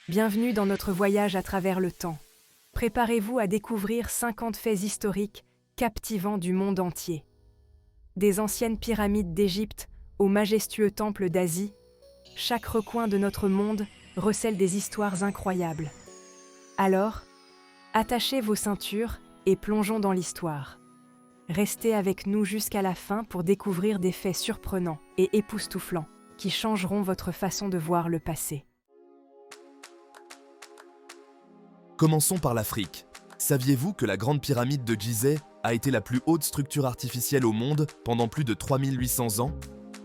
Bienvenue dans notre voyage à travers le temps. Préparez-vous à découvrir 50 faits historiques captivants du monde entier. Des anciennes pyramides d'Égypte aux majestueux temples d'Asie, chaque recoin de notre monde recèle des histoires incroyables. Alors, attachez vos ceintures et plongeons dans l'histoire. Restez avec nous jusqu'à la fin pour découvrir des faits surprenants et époustouflants qui changeront votre façon de voir le passé. Commençons par l'Afrique. Saviez-vous que la Grande Pyramide de Gizeh a été la plus haute structure artificielle au monde pendant plus de 3800 ans?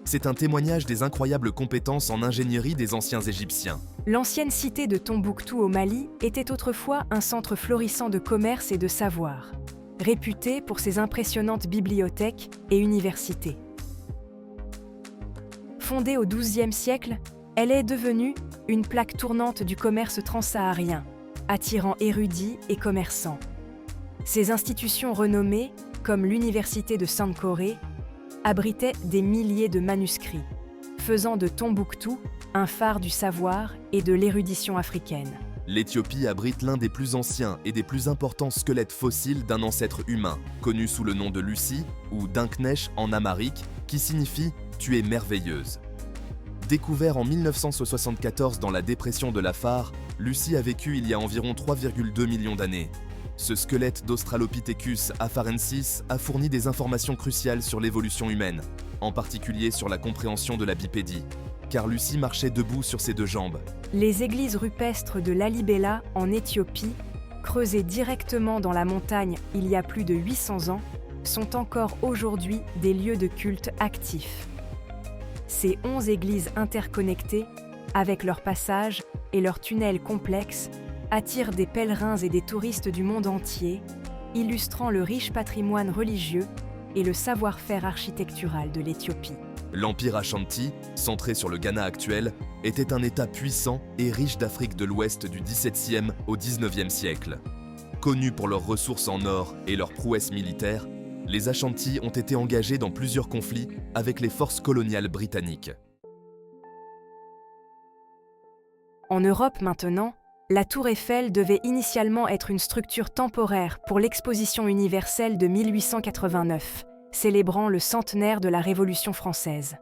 C'est un témoignage des incroyables compétences en ingénierie des anciens Égyptiens. L'ancienne cité de Tombouctou au Mali était autrefois un centre florissant de commerce et de savoir, réputé pour ses impressionnantes bibliothèques et universités. Fondée au XIIe siècle, elle est devenue une plaque tournante du commerce transsaharien, attirant érudits et commerçants. Ces institutions renommées, comme l'Université de Sankore, abritaient des milliers de manuscrits, faisant de Tombouctou un phare du savoir et de l'érudition africaine. L'Éthiopie abrite l'un des plus anciens et des plus importants squelettes fossiles d'un ancêtre humain, connu sous le nom de Lucy ou d'Inknesh en amharique, qui signifie « tu es merveilleuse ». Découvert en 1974 dans la dépression de l'Afar, Lucy a vécu il y a environ 3,2 millions d'années. Ce squelette d'Australopithecus afarensis a fourni des informations cruciales sur l'évolution humaine, en particulier sur la compréhension de la bipédie, car Lucy marchait debout sur ses deux jambes. Les églises rupestres de Lalibela en Éthiopie, creusées directement dans la montagne il y a plus de 800 ans, sont encore aujourd'hui des lieux de culte actifs. Ces 11 églises interconnectées, avec leurs passages et leurs tunnels complexes, attirent des pèlerins et des touristes du monde entier, illustrant le riche patrimoine religieux et le savoir-faire architectural de l'Éthiopie. L'Empire Ashanti, centré sur le Ghana actuel, était un État puissant et riche d'Afrique de l'Ouest du XVIIe au XIXe siècle. Connus pour leurs ressources en or et leurs prouesses militaires, les Ashanti ont été engagés dans plusieurs conflits avec les forces coloniales britanniques. En Europe maintenant, la Tour Eiffel devait initialement être une structure temporaire pour l'Exposition universelle de 1889, célébrant le centenaire de la Révolution française.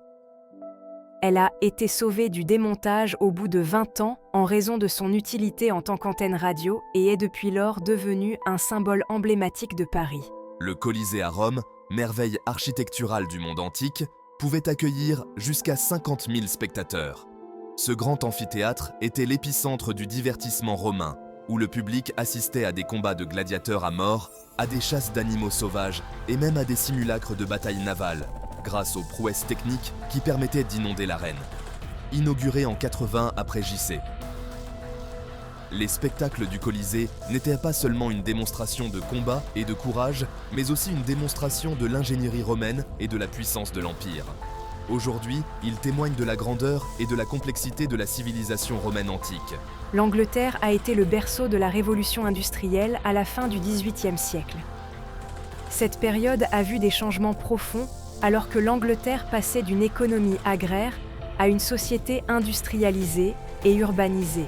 Elle a été sauvée du démontage au bout de 20 ans en raison de son utilité en tant qu'antenne radio et est depuis lors devenue un symbole emblématique de Paris. Le Colisée à Rome, merveille architecturale du monde antique, pouvait accueillir jusqu'à 50 000 spectateurs. Ce grand amphithéâtre était l'épicentre du divertissement romain, où le public assistait à des combats de gladiateurs à mort, à des chasses d'animaux sauvages et même à des simulacres de batailles navales, grâce aux prouesses techniques qui permettaient d'inonder l'arène. Inauguré en 80 après JC. Les spectacles du Colisée n'étaient pas seulement une démonstration de combat et de courage, mais aussi une démonstration de l'ingénierie romaine et de la puissance de l'Empire. Aujourd'hui, ils témoignent de la grandeur et de la complexité de la civilisation romaine antique. L'Angleterre a été le berceau de la révolution industrielle à la fin du XVIIIe siècle. Cette période a vu des changements profonds alors que l'Angleterre passait d'une économie agraire à une société industrialisée et urbanisée.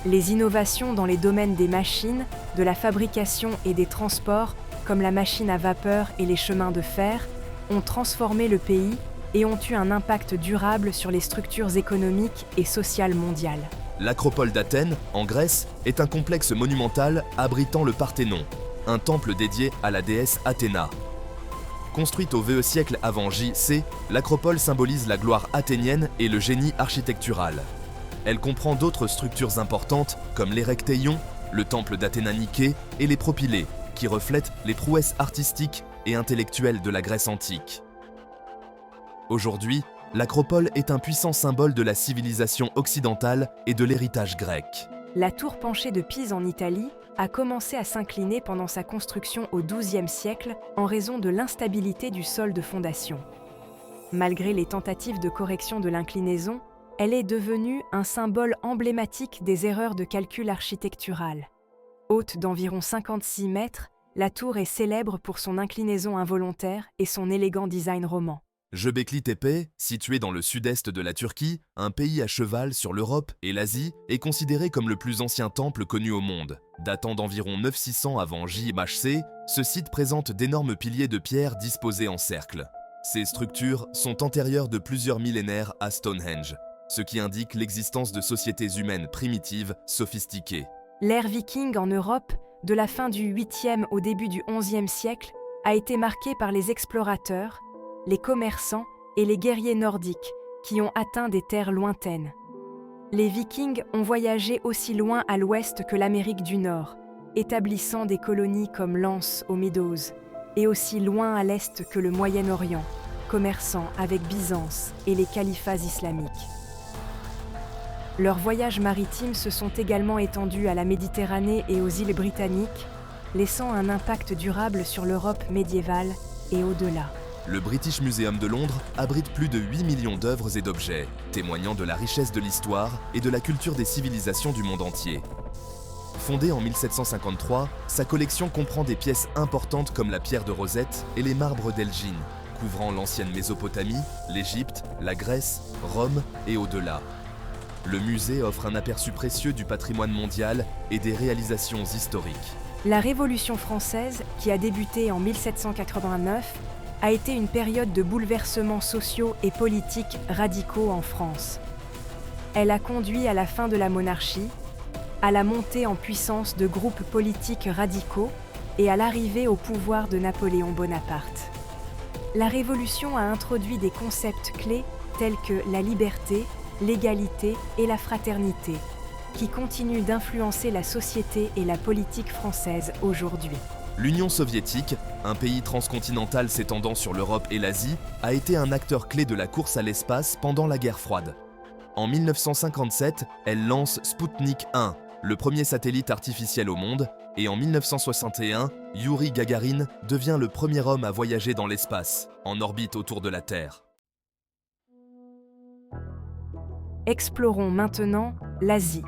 Les innovations dans les domaines des machines, de la fabrication et des transports, comme la machine à vapeur et les chemins de fer, ont transformé le pays et ont eu un impact durable sur les structures économiques et sociales mondiales. L'Acropole d'Athènes, en Grèce, est un complexe monumental abritant le Parthénon, un temple dédié à la déesse Athéna. Construite au VE siècle avant JC, l'Acropole symbolise la gloire athénienne et le génie architectural. Elle comprend d'autres structures importantes comme l'Érectéion, le temple d'Athéna Niké et les Propylées, qui reflètent les prouesses artistiques et intellectuelles de la Grèce antique. Aujourd'hui, l'Acropole est un puissant symbole de la civilisation occidentale et de l'héritage grec. La tour penchée de Pise en Italie a commencé à s'incliner pendant sa construction au XIIe siècle en raison de l'instabilité du sol de fondation. Malgré les tentatives de correction de l'inclinaison, elle est devenue un symbole emblématique des erreurs de calcul architectural. Haute d'environ 56 mètres, la tour est célèbre pour son inclinaison involontaire et son élégant design roman. Göbekli Tepe, situé dans le sud-est de la Turquie, un pays à cheval sur l'Europe et l'Asie, est considéré comme le plus ancien temple connu au monde. Datant d'environ 9600 avant JMHC, ce site présente d'énormes piliers de pierre disposés en cercle. Ces structures sont antérieures de plusieurs millénaires à Stonehenge, ce qui indique l'existence de sociétés humaines primitives, sophistiquées. L'ère viking en Europe, de la fin du 8e au début du 11e siècle, a été marquée par les explorateurs, les commerçants et les guerriers nordiques qui ont atteint des terres lointaines. Les Vikings ont voyagé aussi loin à l'ouest que l'Amérique du Nord, établissant des colonies comme Lens aux Médoses, et aussi loin à l'est que le Moyen-Orient, commerçant avec Byzance et les califats islamiques. Leurs voyages maritimes se sont également étendus à la Méditerranée et aux îles britanniques, laissant un impact durable sur l'Europe médiévale et au-delà. Le British Museum de Londres abrite plus de 8 millions d'œuvres et d'objets, témoignant de la richesse de l'histoire et de la culture des civilisations du monde entier. Fondée en 1753, sa collection comprend des pièces importantes comme la pierre de Rosette et les marbres d'Elgin, couvrant l'ancienne Mésopotamie, l'Égypte, la Grèce, Rome et au-delà. Le musée offre un aperçu précieux du patrimoine mondial et des réalisations historiques. La Révolution française, qui a débuté en 1789, a été une période de bouleversements sociaux et politiques radicaux en France. Elle a conduit à la fin de la monarchie, à la montée en puissance de groupes politiques radicaux et à l'arrivée au pouvoir de Napoléon Bonaparte. La Révolution a introduit des concepts clés tels que la liberté, l'égalité et la fraternité, qui continuent d'influencer la société et la politique française aujourd'hui. L'Union soviétique, un pays transcontinental s'étendant sur l'Europe et l'Asie, a été un acteur clé de la course à l'espace pendant la guerre froide. En 1957, elle lance Sputnik 1, le premier satellite artificiel au monde, et en 1961, Youri Gagarin devient le premier homme à voyager dans l'espace, en orbite autour de la Terre. Explorons maintenant l'Asie.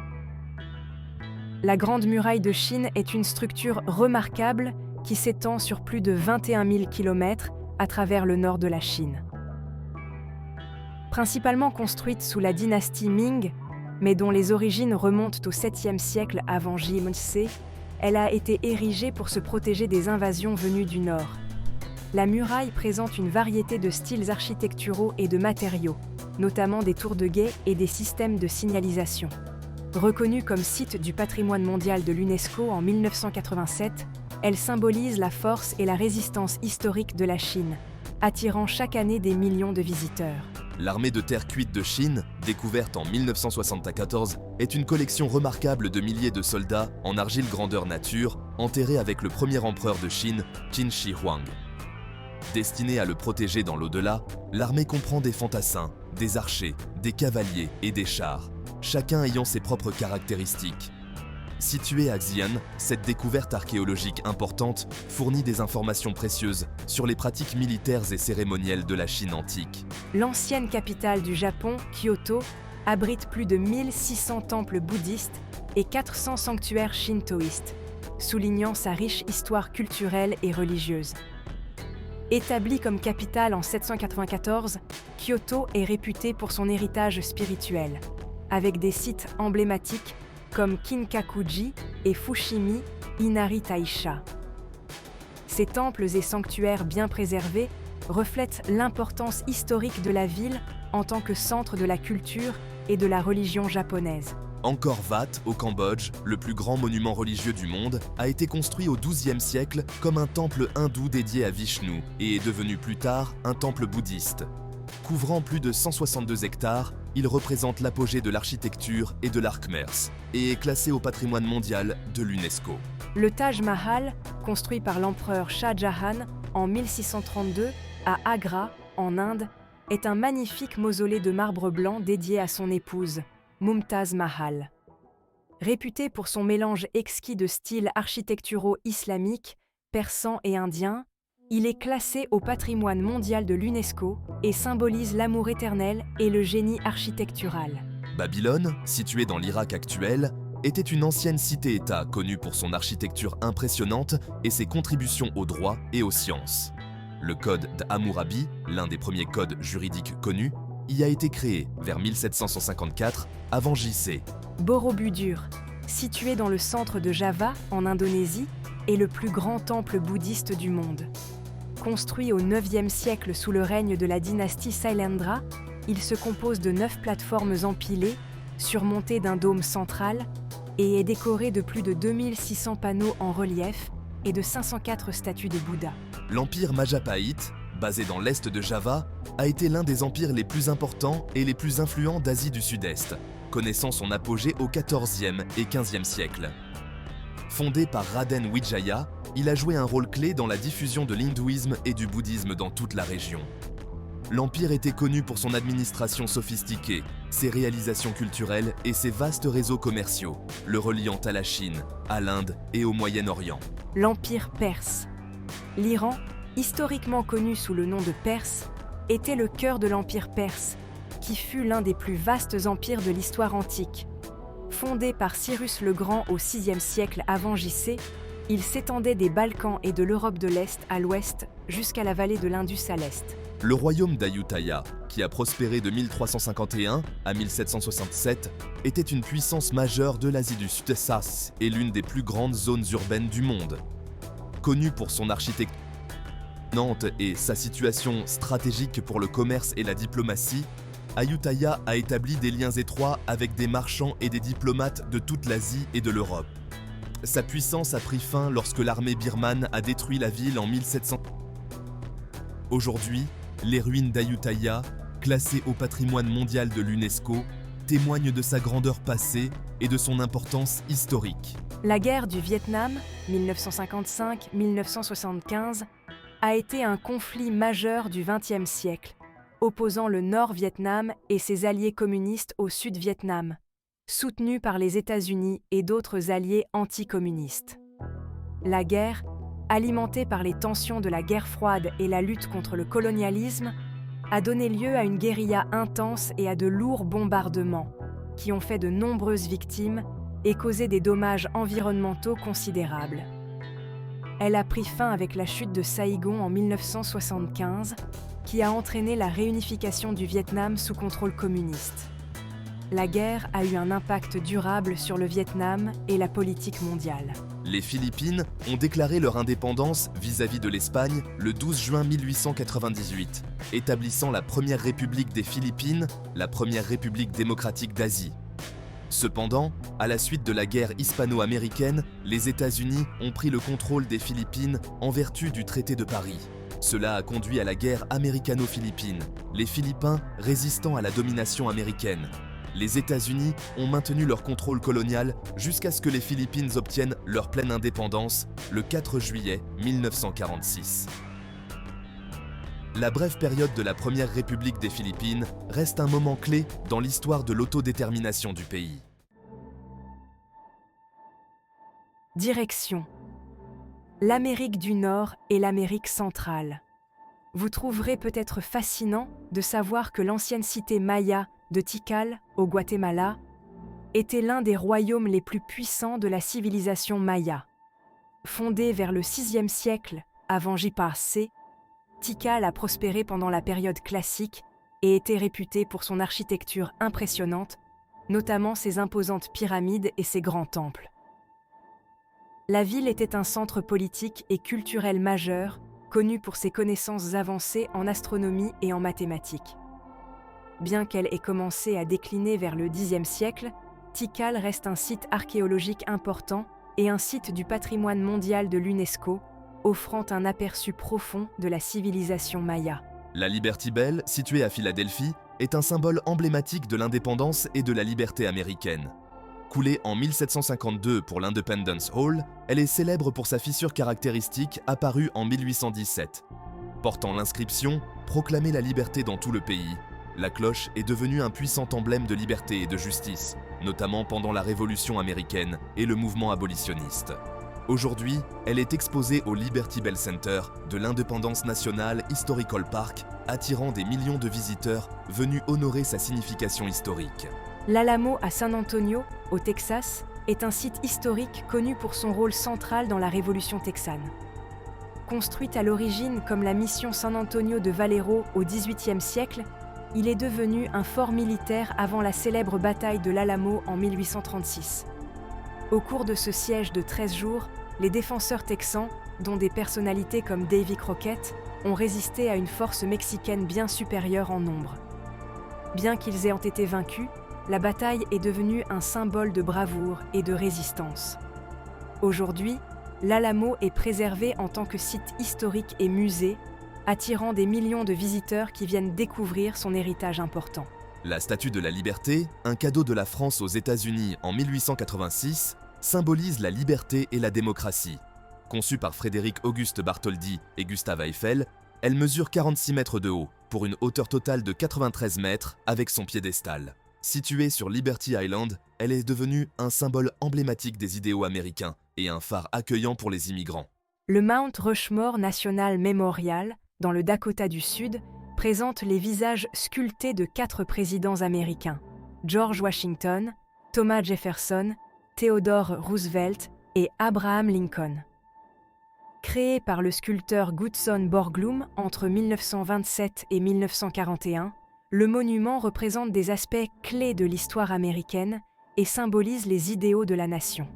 La Grande Muraille de Chine est une structure remarquable qui s'étend sur plus de 21 000 km à travers le nord de la Chine. Principalement construite sous la dynastie Ming, mais dont les origines remontent au 7e siècle avant JMHC, elle a été érigée pour se protéger des invasions venues du nord. La muraille présente une variété de styles architecturaux et de matériaux, notamment des tours de guet et des systèmes de signalisation. Reconnue comme site du patrimoine mondial de l'UNESCO en 1987, elle symbolise la force et la résistance historique de la Chine, attirant chaque année des millions de visiteurs. L'armée de terre cuite de Chine, découverte en 1974, est une collection remarquable de milliers de soldats en argile grandeur nature, enterrés avec le premier empereur de Chine, Qin Shi Huang. Destinée à le protéger dans l'au-delà, l'armée comprend des fantassins, des archers, des cavaliers et des chars, chacun ayant ses propres caractéristiques. Située à Xi'an, cette découverte archéologique importante fournit des informations précieuses sur les pratiques militaires et cérémonielles de la Chine antique. L'ancienne capitale du Japon, Kyoto, abrite plus de 1600 temples bouddhistes et 400 sanctuaires shintoïstes, soulignant sa riche histoire culturelle et religieuse. Établie comme capitale en 794, Kyoto est réputée pour son héritage spirituel, avec des sites emblématiques comme Kinkakuji et Fushimi Inari Taisha. Ces temples et sanctuaires bien préservés reflètent l'importance historique de la ville en tant que centre de la culture et de la religion japonaise. Angkor Wat, au Cambodge, le plus grand monument religieux du monde, a été construit au XIIe siècle comme un temple hindou dédié à Vishnu et est devenu plus tard un temple bouddhiste. Couvrant plus de 162 hectares, il représente l'apogée de l'architecture et de l'art khmer et est classé au patrimoine mondial de l'UNESCO. Le Taj Mahal, construit par l'empereur Shah Jahan en 1632 à Agra, en Inde, est un magnifique mausolée de marbre blanc dédié à son épouse, Mumtaz Mahal. Réputé pour son mélange exquis de styles architecturaux islamiques, persans et indiens, il est classé au patrimoine mondial de l'UNESCO et symbolise l'amour éternel et le génie architectural. Babylone, située dans l'Irak actuel, était une ancienne cité-État connue pour son architecture impressionnante et ses contributions au droit et aux sciences. Le code d'Hammurabi, l'un des premiers codes juridiques connus, y a été créé vers 1754 avant JC. Borobudur, situé dans le centre de Java, en Indonésie, est le plus grand temple bouddhiste du monde. Construit au IXe siècle sous le règne de la dynastie Sailendra, il se compose de 9 plateformes empilées, surmontées d'un dôme central, et est décoré de plus de 2600 panneaux en relief et de 504 statues de Bouddha. L'empire Majapahit, basé dans l'est de Java, a été l'un des empires les plus importants et les plus influents d'Asie du Sud-Est, connaissant son apogée au XIVe et XVe siècle. Fondé par Raden Wijaya, il a joué un rôle clé dans la diffusion de l'hindouisme et du bouddhisme dans toute la région. L'empire était connu pour son administration sophistiquée, ses réalisations culturelles et ses vastes réseaux commerciaux, le reliant à la Chine, à l'Inde et au Moyen-Orient. L'Empire perse. L'Iran, historiquement connu sous le nom de Perse, était le cœur de l'Empire perse, qui fut l'un des plus vastes empires de l'histoire antique. Fondé par Cyrus le Grand au VIe siècle avant JC, il s'étendait des Balkans et de l'Europe de l'Est à l'ouest jusqu'à la vallée de l'Indus à l'est. Le royaume d'Ayutthaya, qui a prospéré de 1361 à 1767, était une puissance majeure de l'Asie du Sud-Est et l'une des plus grandes zones urbaines du monde. Connu pour son architecture et sa situation stratégique pour le commerce et la diplomatie, Ayutthaya a établi des liens étroits avec des marchands et des diplomates de toute l'Asie et de l'Europe. Sa puissance a pris fin lorsque l'armée birmane a détruit la ville en 1700. Aujourd'hui, les ruines d'Ayutthaya, classées au patrimoine mondial de l'UNESCO, témoignent de sa grandeur passée et de son importance historique. La guerre du Vietnam, 1955-1975, a été un conflit majeur du XXe siècle, opposant le Nord-Vietnam et ses alliés communistes au Sud-Vietnam, soutenus par les États-Unis et d'autres alliés anticommunistes. La guerre, alimentée par les tensions de la guerre froide et la lutte contre le colonialisme, a donné lieu à une guérilla intense et à de lourds bombardements, qui ont fait de nombreuses victimes et causé des dommages environnementaux considérables. Elle a pris fin avec la chute de Saïgon en 1975, qui a entraîné la réunification du Vietnam sous contrôle communiste. La guerre a eu un impact durable sur le Vietnam et la politique mondiale. Les Philippines ont déclaré leur indépendance vis-à-vis de l'Espagne le 12 juin 1898, établissant la première république des Philippines, la première république démocratique d'Asie. Cependant, à la suite de la guerre hispano-américaine, les États-Unis ont pris le contrôle des Philippines en vertu du traité de Paris. Cela a conduit à la guerre américano-philippine, les Philippins résistant à la domination américaine. Les États-Unis ont maintenu leur contrôle colonial jusqu'à ce que les Philippines obtiennent leur pleine indépendance le 4 juillet 1946. La brève période de la Première République des Philippines reste un moment clé dans l'histoire de l'autodétermination du pays. Direction: l'Amérique du Nord et l'Amérique centrale. Vous trouverez peut-être fascinant de savoir que l'ancienne cité maya de Tikal, au Guatemala, était l'un des royaumes les plus puissants de la civilisation maya. Fondée vers le VIe siècle avant JC, Tikal a prospéré pendant la période classique et était réputée pour son architecture impressionnante, notamment ses imposantes pyramides et ses grands temples. La ville était un centre politique et culturel majeur, connu pour ses connaissances avancées en astronomie et en mathématiques. Bien qu'elle ait commencé à décliner vers le Xe siècle, Tikal reste un site archéologique important et un site du patrimoine mondial de l'UNESCO, offrant un aperçu profond de la civilisation maya. La Liberty Bell, située à Philadelphie, est un symbole emblématique de l'indépendance et de la liberté américaine. Coulée en 1752 pour l'Independence Hall, elle est célèbre pour sa fissure caractéristique apparue en 1817. Portant l'inscription « Proclamer la liberté dans tout le pays », la cloche est devenue un puissant emblème de liberté et de justice, notamment pendant la Révolution américaine et le mouvement abolitionniste. Aujourd'hui, elle est exposée au Liberty Bell Center de l'Independence National Historical Park, attirant des millions de visiteurs venus honorer sa signification historique. L'Alamo à San Antonio, au Texas, est un site historique connu pour son rôle central dans la Révolution texane. Construite à l'origine comme la mission San Antonio de Valero au XVIIIe siècle, il est devenu un fort militaire avant la célèbre bataille de l'Alamo en 1836. Au cours de ce siège de 13 jours, les défenseurs texans, dont des personnalités comme Davy Crockett, ont résisté à une force mexicaine bien supérieure en nombre. Bien qu'ils aient été vaincus, la bataille est devenue un symbole de bravoure et de résistance. Aujourd'hui, l'Alamo est préservé en tant que site historique et musée, attirant des millions de visiteurs qui viennent découvrir son héritage important. La Statue de la Liberté, un cadeau de la France aux États-Unis en 1886, symbolise la liberté et la démocratie. Conçue par Frédéric Auguste Bartholdi et Gustave Eiffel, elle mesure 46 mètres de haut, pour une hauteur totale de 93 mètres avec son piédestal. Située sur Liberty Island, elle est devenue un symbole emblématique des idéaux américains et un phare accueillant pour les immigrants. Le Mount Rushmore National Memorial, dans le Dakota du Sud, présente les visages sculptés de 4 présidents américains, George Washington, Thomas Jefferson, Theodore Roosevelt et Abraham Lincoln. Créé par le sculpteur Gutzon Borglum entre 1927 et 1941, le monument représente des aspects clés de l'histoire américaine et symbolise les idéaux de la nation.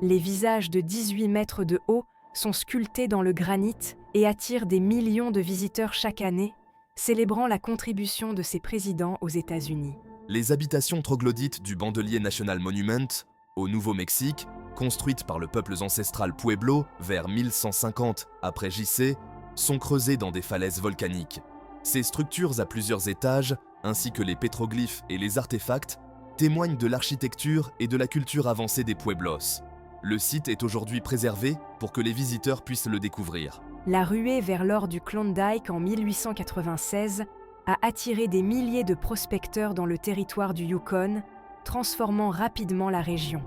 Les visages de 18 mètres de haut sont sculptés dans le granit et attirent des millions de visiteurs chaque année, célébrant la contribution de ces présidents aux États-Unis. Les habitations troglodytes du Bandelier National Monument, au Nouveau-Mexique, construites par le peuple ancestral Pueblo vers 1150 après JC, sont creusées dans des falaises volcaniques. Ces structures à plusieurs étages, ainsi que les pétroglyphes et les artefacts, témoignent de l'architecture et de la culture avancée des Pueblos. Le site est aujourd'hui préservé pour que les visiteurs puissent le découvrir. La ruée vers l'or du Klondike en 1896 a attiré des milliers de prospecteurs dans le territoire du Yukon, transformant rapidement la région.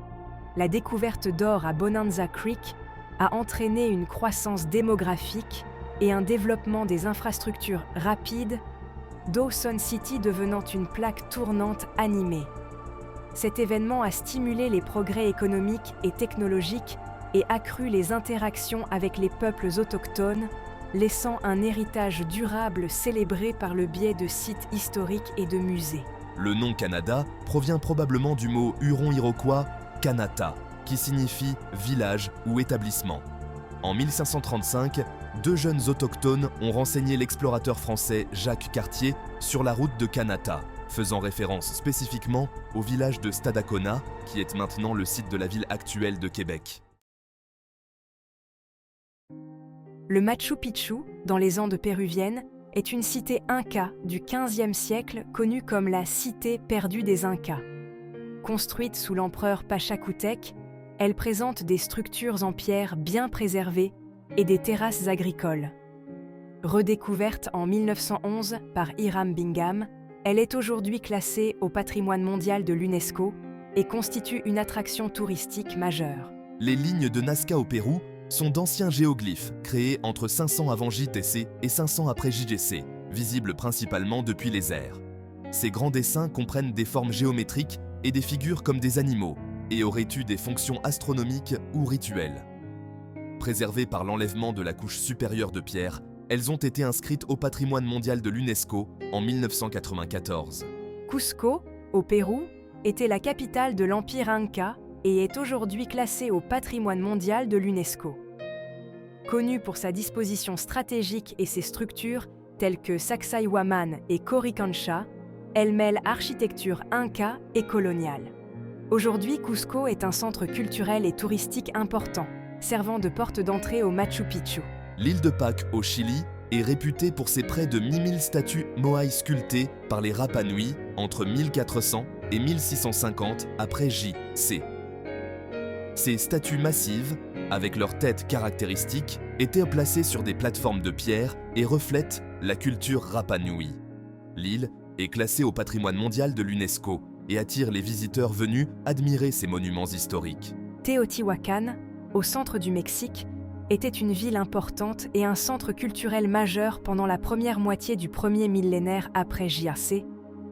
La découverte d'or à Bonanza Creek a entraîné une croissance démographique et un développement des infrastructures rapides, Dawson City devenant une plaque tournante animée. Cet événement a stimulé les progrès économiques et technologiques et accru les interactions avec les peuples autochtones, laissant un héritage durable célébré par le biais de sites historiques et de musées. Le nom Canada provient probablement du mot huron-iroquois « Kanata », qui signifie « village » ou « établissement ». En 1535, 2 jeunes autochtones ont renseigné l'explorateur français Jacques Cartier sur la route de Kanata, faisant référence spécifiquement au village de Stadacona, qui est maintenant le site de la ville actuelle de Québec. Le Machu Picchu, dans les Andes péruviennes, est une cité inca du XVe siècle connue comme la Cité perdue des Incas. Construite sous l'empereur Pachacútec, elle présente des structures en pierre bien préservées et des terrasses agricoles. Redécouverte en 1911 par Hiram Bingham, elle est aujourd'hui classée au patrimoine mondial de l'UNESCO et constitue une attraction touristique majeure. Les lignes de Nazca au Pérou sont d'anciens géoglyphes créés entre 500 avant JTC et 500 après JGC, visibles principalement depuis les airs. Ces grands dessins comprennent des formes géométriques et des figures comme des animaux, et auraient eu des fonctions astronomiques ou rituelles. Préservées par l'enlèvement de la couche supérieure de pierre, elles ont été inscrites au patrimoine mondial de l'UNESCO en 1994. Cusco, au Pérou, était la capitale de l'Empire Inca et est aujourd'hui classée au patrimoine mondial de l'UNESCO. Connue pour sa disposition stratégique et ses structures, telles que Sacsayhuaman et Coricancha, elle mêle architecture inca et coloniale. Aujourd'hui, Cusco est un centre culturel et touristique important, servant de porte d'entrée au Machu Picchu. L'île de Pâques, au Chili, est réputée pour ses près de 1000 statues moaï sculptées par les Rapa Nui entre 1400 et 1650 après J.C. Ces statues massives, avec leurs têtes caractéristiques, étaient placées sur des plateformes de pierre et reflètent la culture Rapa Nui. L'île est classée au patrimoine mondial de l'UNESCO et attire les visiteurs venus admirer ces monuments historiques. Teotihuacan, au centre du Mexique, était une ville importante et un centre culturel majeur pendant la première moitié du premier millénaire après JAC,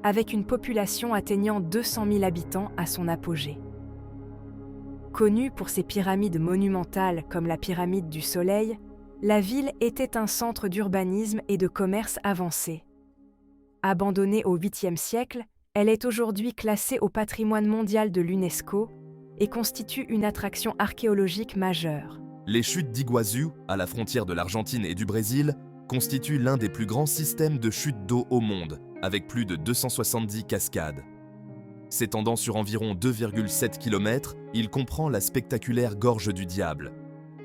avec une population atteignant 200 000 habitants à son apogée. Connue pour ses pyramides monumentales comme la pyramide du Soleil, La ville était un centre d'urbanisme et de commerce avancé. Abandonnée au 8e siècle, elle est aujourd'hui classée au patrimoine mondial de l'UNESCO et constitue une attraction archéologique majeure. Les chutes d'Iguazu, à la frontière de l'Argentine et du Brésil, constituent l'un des plus grands systèmes de chute d'eau au monde, avec plus de 270 cascades. S'étendant sur environ 2,7 km, il comprend la spectaculaire Gorge du Diable.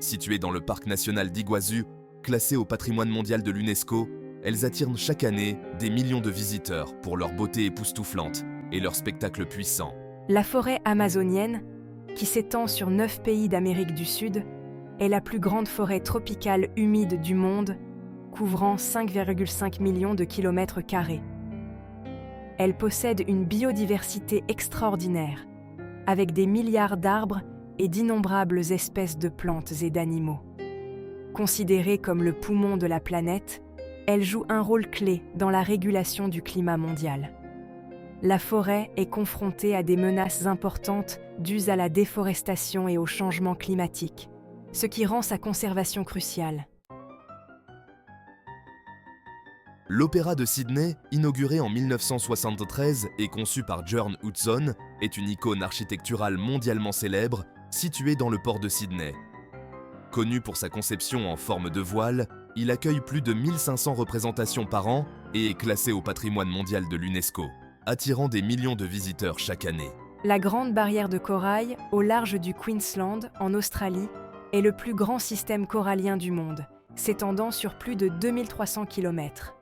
Située dans le parc national d'Iguazu, classée au patrimoine mondial de l'UNESCO, elles attirent chaque année des millions de visiteurs pour leur beauté époustouflante et leur spectacle puissant. La forêt amazonienne, qui s'étend sur 9 pays d'Amérique du Sud, est la plus grande forêt tropicale humide du monde, couvrant 5,5 millions de kilomètres carrés. Elle possède une biodiversité extraordinaire, avec des milliards d'arbres et d'innombrables espèces de plantes et d'animaux. Considérée comme le poumon de la planète, elle joue un rôle clé dans la régulation du climat mondial. La forêt est confrontée à des menaces importantes dues à la déforestation et au changement climatique, ce qui rend sa conservation cruciale. L'Opéra de Sydney, inauguré en 1973 et conçu par John Hudson, est une icône architecturale mondialement célèbre, située dans le port de Sydney. Connu pour sa conception en forme de voile, il accueille plus de 1500 représentations par an et est classé au patrimoine mondial de l'UNESCO, attirant des millions de visiteurs chaque année. La Grande Barrière de Corail, au large du Queensland, en Australie, est le plus grand système corallien du monde, s'étendant sur plus de 2300 km.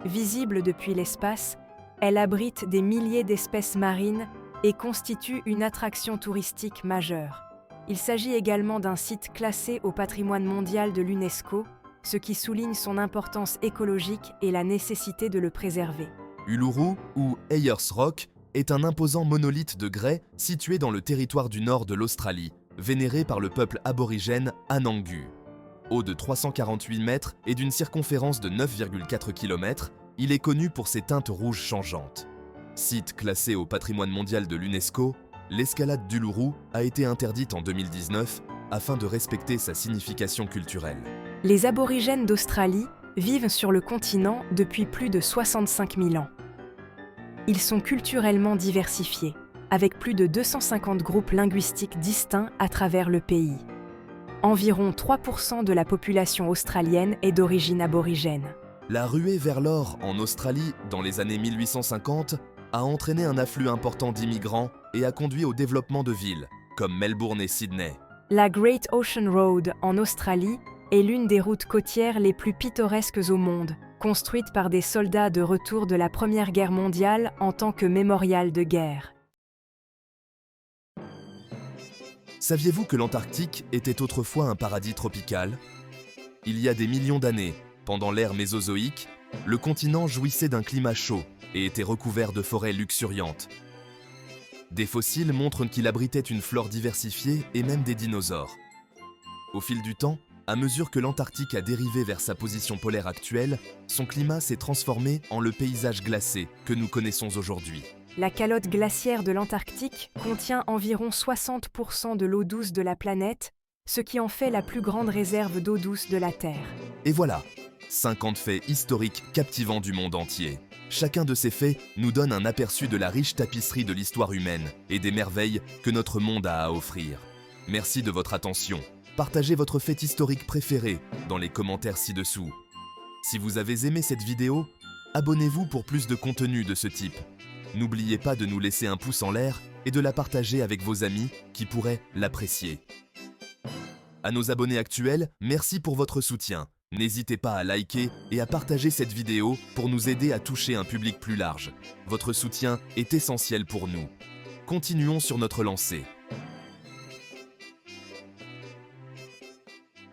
Visible depuis l'espace, elle abrite des milliers d'espèces marines et constitue une attraction touristique majeure. Il s'agit également d'un site classé au patrimoine mondial de l'UNESCO, ce qui souligne son importance écologique et la nécessité de le préserver. Uluru, ou Ayers Rock, est un imposant monolithe de grès situé dans le territoire du nord de l'Australie, vénéré par le peuple aborigène Anangu. Haut de 348 mètres et d'une circonférence de 9,4 km, il est connu pour ses teintes rouges changeantes. Site classé au patrimoine mondial de l'UNESCO, l'escalade d'Uluru a été interdite en 2019 afin de respecter sa signification culturelle. Les aborigènes d'Australie vivent sur le continent depuis plus de 65 000 ans. Ils sont culturellement diversifiés, avec plus de 250 groupes linguistiques distincts à travers le pays. Environ 3% de la population australienne est d'origine aborigène. La ruée vers l'or en Australie, dans les années 1850, a entraîné un afflux important d'immigrants et a conduit au développement de villes, comme Melbourne et Sydney. La Great Ocean Road en Australie est l'une des routes côtières les plus pittoresques au monde, construite par des soldats de retour de la Première Guerre mondiale en tant que mémorial de guerre. Saviez-vous que l'Antarctique était autrefois un paradis tropical ? Il y a des millions d'années, pendant l'ère mésozoïque, le continent jouissait d'un climat chaud et était recouvert de forêts luxuriantes. Des fossiles montrent qu'il abritait une flore diversifiée et même des dinosaures. Au fil du temps, à mesure que l'Antarctique a dérivé vers sa position polaire actuelle, son climat s'est transformé en le paysage glacé que nous connaissons aujourd'hui. La calotte glaciaire de l'Antarctique contient environ 60% de l'eau douce de la planète, ce qui en fait la plus grande réserve d'eau douce de la Terre. Et voilà, 50 faits historiques captivants du monde entier. Chacun de ces faits nous donne un aperçu de la riche tapisserie de l'histoire humaine et des merveilles que notre monde a à offrir. Merci de votre attention. Partagez votre fait historique préféré dans les commentaires ci-dessous. Si vous avez aimé cette vidéo, abonnez-vous pour plus de contenu de ce type. N'oubliez pas de nous laisser un pouce en l'air et de la partager avec vos amis qui pourraient l'apprécier. À nos abonnés actuels, merci pour votre soutien. N'hésitez pas à liker et à partager cette vidéo pour nous aider à toucher un public plus large. Votre soutien est essentiel pour nous. Continuons sur notre lancée.